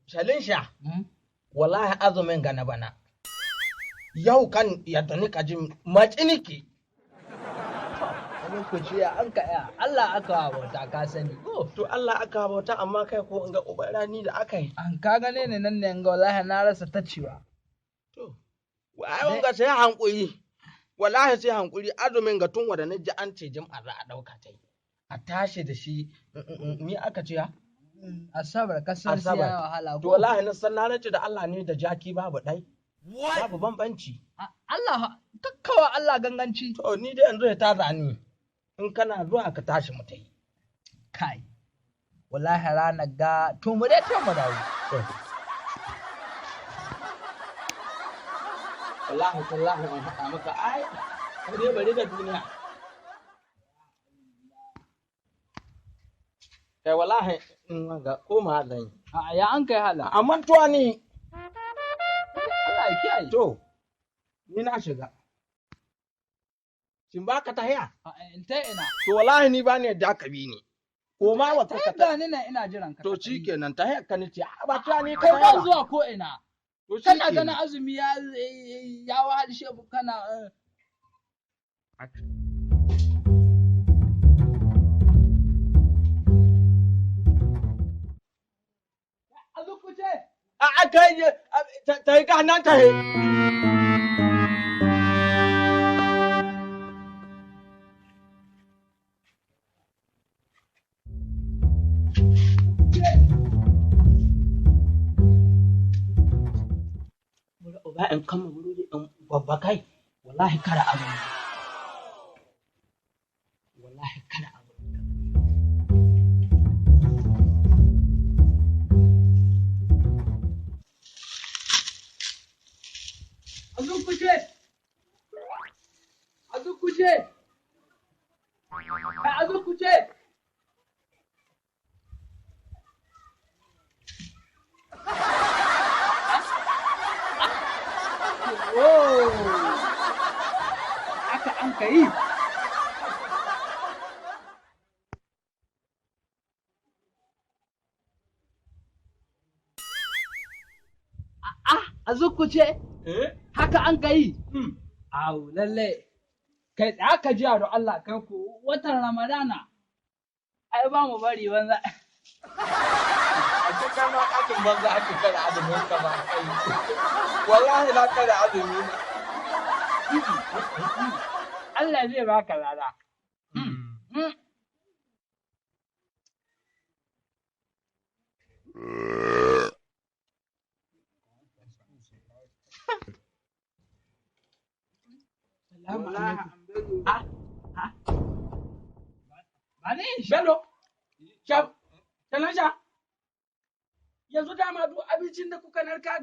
Shalinsha, wallahi azumin ga na bana. Yau kan yadda nika jin matsiniki. Lokaci ya an ka ya Allah aka bauta ka sani ko To Allah aka bauta amma kai ko in ga ubarani da aka yi. an ka gane ne nan ne ga wallahi na rasa ta ciwa To, ai wanga sai hankuri. Wallahi sai hankuri azumin ga tun wanda ji an ce jim'a za a dauka ta yi. A tashi da shi ni aka ce ya? asabar kasar siya wahala To wallahi na san na nace da Allah ne da jaki babu dai. Babu bambanci. Allah kakkawa Allah ganganci To ni dai yanzu ya tada ni. In kana zuwa ka tashi mu tai. kai wallahi ranar ga to mu dai ta mu dawo Wallahi tallahi in faɗa maka ai kare bari da duniya. Kai wallahi in ga koma zan yi. a ya an kai hala Amma tuwa ni Allah ya kiyaye to ni na shiga. Shin ba ka tahiya? in ta ina To wallahi ni ba ne da ka bi ni. Ko ma wata ka ta. ni na ina jiran ka To shikenan tahiya ka ni ce ba tuwa ni ka kai ba tahiya. zuwa ko ina To kana shikenan. ganin azumi ya wahalshe kana A kai ta yi ka nan tahi. Ba in kama wuri in babba kai wallahi kada azumi. Wallahi kada azumi. Azukuje! Azukuje! Azukuje! Oh! Aka an ka yi. Azukuje! Haka an ka yi. Au, lalle. Kai da aka ji da Allah kai ku watan Ramadana. Ai ba mu bari banza. A cikin ma ɗakin banza ake kada azumin ka ba kai. Wallahi na kada azumi na. Allah zai baka lada. Bello, Shaf, Talasha, yanzu dama duk abincin da kuka narka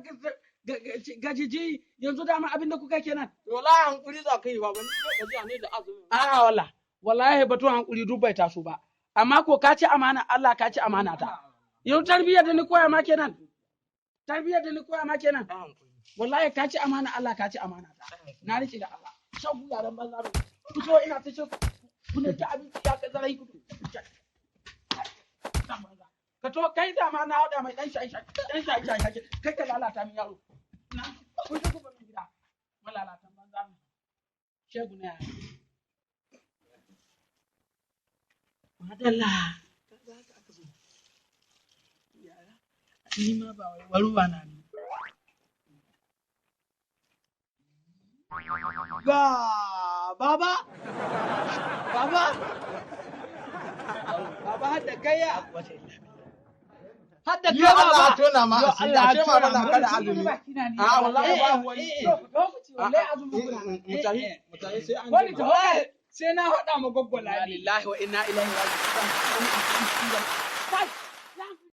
gajiji yanzu dama abin da kuka kenan. Wallahi hankuri za ka yi ba wani gajiya ne da azumi. A'a wallahi batun hankuri duk bai taso ba. Amma ko ka ci amana Allah ka ci amana ta. Yau tarbiyyar da ni koya ma kenan. Tarbiyyar da ni koya ma kenan. Wallahi ka ci amana Allah ka ci amana ta. Na rike da Allah. Shan ku yaran banza ne. Ku so ina ta shan ku ne ta abinci ya ka zarai ku. Ka to kai da ma na hada mai dan shayi kai ka lalata min yaro. Na ku ji ku ba min gida. Malalatan banza ne. Shegu ne. Madalla. Ni ma ba wai waruwa na ne. Ga baba. Baba. Baba hadda gaya. Hadda kai baba. Allah tona ma asiri. Allah ce ma bana kada azumi. A wallahi ba wani. Wallahi azumi kuna. Mutahi sai an. Wani ta sai na hada ma goggona. Lillahi wa inna ilaihi raji'un.